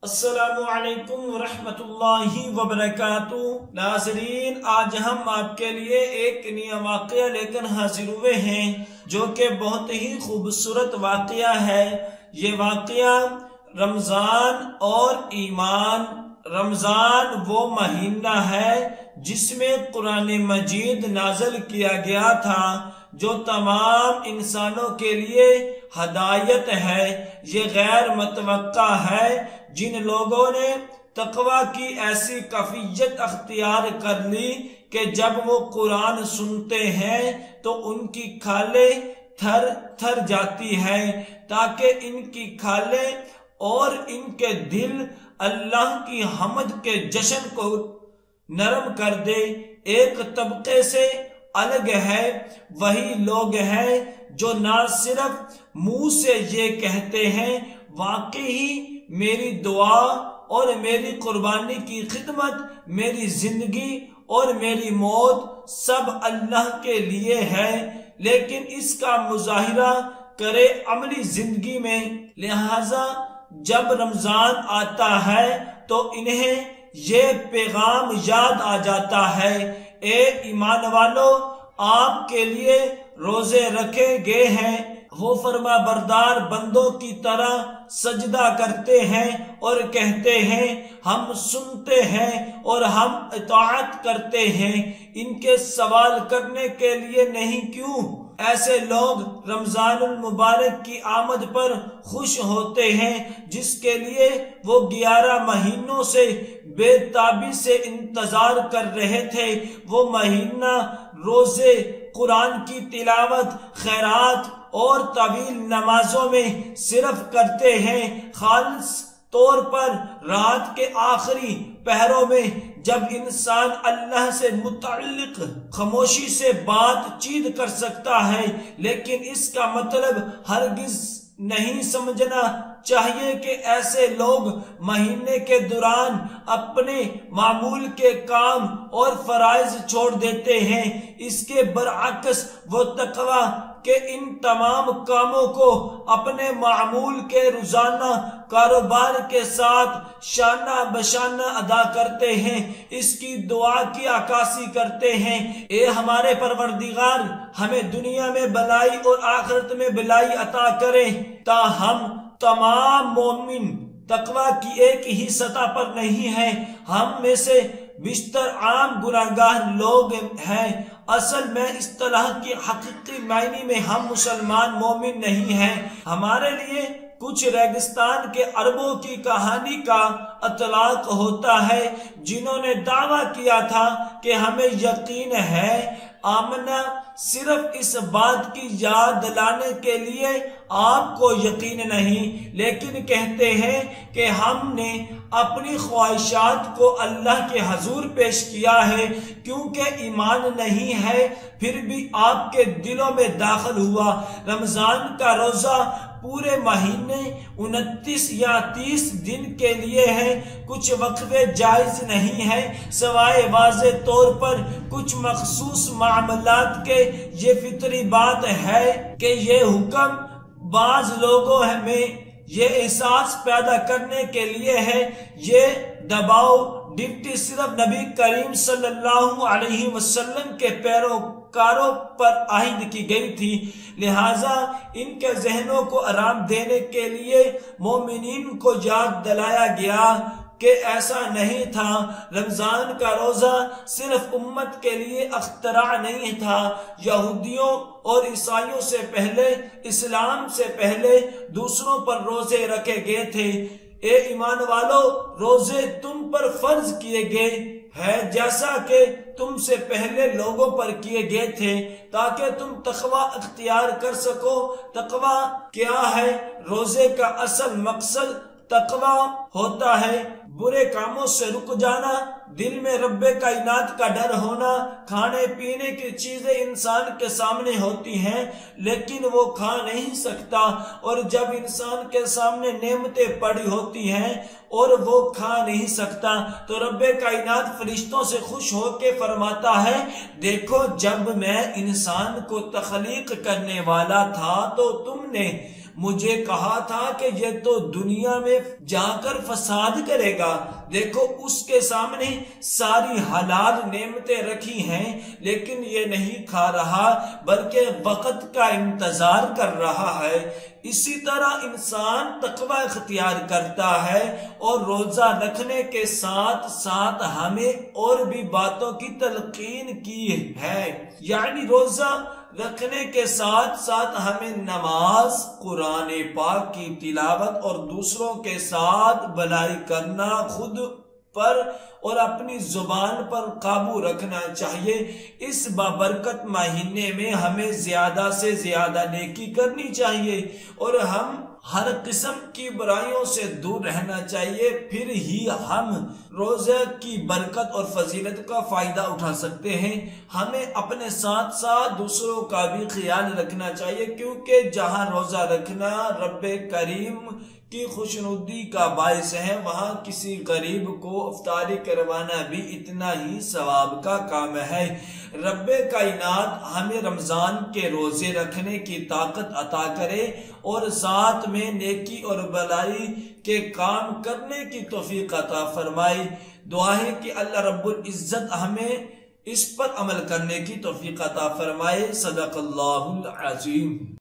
السلام علیکم ورحمۃ اللہ وبرکاتہ۔ ناظرین، آج ہم آپ کے لیے ایک نیا واقعہ لے کر حاضر ہوئے ہیں جو کہ بہت ہی خوبصورت واقعہ ہے۔ یہ واقعہ رمضان اور ایمان۔ رمضان وہ مہینہ ہے جس میں قرآن مجید نازل کیا گیا تھا جو تمام انسانوں کے لیے ہدایت ہے۔ یہ غیر متوقع ہے جن لوگوں نے تقوی کی ایسی کیفیت اختیار کر لی کہ جب وہ قرآن سنتے ہیں تو ان کی کھالیں تھر تھر جاتی ہیں، تاکہ ان کی کھالیں اور ان کے دل اللہ کی حمد کے جشن کو نرم کر دے۔ ایک طبقے سے الگ ہے، وہی لوگ ہیں جو نہ صرف منہ سے یہ کہتے ہیں واقعی میری دعا اور میری قربانی کی خدمت، میری زندگی اور میری موت سب اللہ کے لیے ہے، لیکن اس کا مظاہرہ کرے عملی زندگی میں۔ لہذا جب رمضان آتا ہے تو انہیں یہ پیغام یاد آ جاتا ہے، اے ایمان والو، آپ کے لیے روزے رکھے گئے ہیں۔ وہ فرما بردار بندوں کی طرح سجدہ کرتے ہیں اور کہتے ہیں ہم سنتے ہیں اور ہم اطاعت کرتے ہیں، ان کے سوال کرنے کے لیے نہیں کیوں؟ ایسے لوگ رمضان المبارک کی آمد پر خوش ہوتے ہیں جس کے لیے وہ 11 مہینوں سے بے تابی سے انتظار کر رہے تھے۔ وہ مہینہ روزے، قرآن کی تلاوت، خیرات اور طویل نمازوں میں صرف کرتے ہیں۔ خالص طور پر رات کے آخری پہروں میں جب انسان اللہ سے متعلق خاموشی سے بات چیت کر سکتا ہے، لیکن اس کا مطلب ہرگز نہیں سمجھنا چاہیے کہ ایسے لوگ مہینے کے دوران اپنے معمول کے کام اور فرائض چھوڑ دیتے ہیں۔ اس کے برعکس وہ تقوی کہ ان تمام کاموں کو اپنے معمول کے روزانہ کاروبار کے ساتھ شانہ بشانہ ادا کرتے ہیں، اس کی دعا کی عکاسی کرتے ہیں، اے ہمارے پروردگار، ہمیں دنیا میں بلائی اور آخرت میں بلائی عطا کریں۔ تاہم تمام مومن تقوی کی ایک ہی سطح پر نہیں ہیں۔ ہم میں سے بیشتر عام گناہگار لوگ ہیں۔ اصل میں اصطلاح کی حقیقی معنی میں ہم مسلمان مومن نہیں ہیں۔ ہمارے لیے کچھ ریگستان کے عربوں کی کہانی کا اطلاق ہوتا ہے جنہوں نے دعویٰ کیا تھا کہ ہمیں یقین ہے۔ آمنا صرف اس بات کی یاد دلانے کے لیے آپ کو یقین نہیں، لیکن کہتے ہیں کہ ہم نے اپنی خواہشات کو اللہ کے حضور پیش کیا ہے، کیونکہ ایمان نہیں ہے پھر بھی آپ کے دلوں میں داخل ہوا۔ رمضان کا روزہ پورے مہینے 29 یا 30 دن کے لیے ہے۔ کچھ وقفے جائز نہیں ہیں سوائے واضح طور پر کچھ مخصوص معاملات کے۔ یہ فطری بات ہے کہ یہ حکم بعض لوگوں میں یہ احساس پیدا کرنے کے لیے ہے۔ یہ دباؤ ڈپٹی صرف نبی کریم صلی اللہ علیہ وسلم کے پیروکاروں پر عائد کی گئی تھی، لہٰذا ان کے ذہنوں کو آرام دینے کے لیے مومنین کو یاد دلایا گیا کہ ایسا نہیں تھا۔ رمضان کا روزہ صرف امت کے لیے اختراع نہیں تھا، یہودیوں اور عیسائیوں سے پہلے، اسلام سے پہلے دوسروں پر روزے رکھے گئے تھے۔ اے ایمان والو، روزے تم پر فرض کیے گئے ہیں جیسا کہ تم سے پہلے لوگوں پر کیے گئے تھے، تاکہ تم تقوی اختیار کر سکو۔ تقوی کیا ہے؟ روزے کا اصل مقصد تقوی ہوتا ہے برے کاموں سے رک جانا، دل میں رب کائنات کا ڈر ہونا۔ کھانے پینے کی چیزیں انسان کے سامنے ہوتی ہیں لیکن وہ کھا نہیں سکتا، اور جب انسان کے سامنے نعمتیں پڑی ہوتی ہیں اور وہ کھا نہیں سکتا تو رب کائنات فرشتوں سے خوش ہو کے فرماتا ہے، دیکھو جب میں انسان کو تخلیق کرنے والا تھا تو تم نے مجھے کہا تھا کہ یہ تو دنیا میں جا کر فساد کرے گا، دیکھو اس کے سامنے ساری حلال نعمتیں رکھی ہیں لیکن یہ نہیں کھا رہا بلکہ وقت کا انتظار کر رہا ہے۔ اسی طرح انسان تقوی اختیار کرتا ہے اور روزہ رکھنے کے ساتھ ساتھ ہمیں اور بھی باتوں کی تلقین کی ہے، یعنی روزہ رکھنے کے ساتھ ساتھ ہمیں نماز، قرآن پاک کی تلاوت اور دوسروں کے ساتھ بھلائی کرنا، خود پر اور اپنی زبان پر قابو رکھنا چاہیے۔ اس بابرکت مہینے میں ہمیں زیادہ سے زیادہ نیکی کرنی چاہیے اور ہم ہر قسم کی برائیوں سے دور رہنا چاہیے، پھر ہی ہم روزے کی برکت اور فضیلت کا فائدہ اٹھا سکتے ہیں۔ ہمیں اپنے ساتھ ساتھ دوسروں کا بھی خیال رکھنا چاہیے، کیونکہ جہاں روزہ رکھنا رب کریم کی خوشنودی کا باعث ہے، وہاں کسی غریب کو افطاری کروانا بھی اتنا ہی ثواب کا کام ہے۔ رب کائنات ہمیں رمضان کے روزے رکھنے کی طاقت عطا کرے اور ساتھ میں نیکی اور بھلائی کے کام کرنے کی توفیق عطا فرمائے۔ دعا ہے کہ اللہ رب العزت ہمیں اس پر عمل کرنے کی توفیق عطا فرمائے۔ صدق اللہ العظیم۔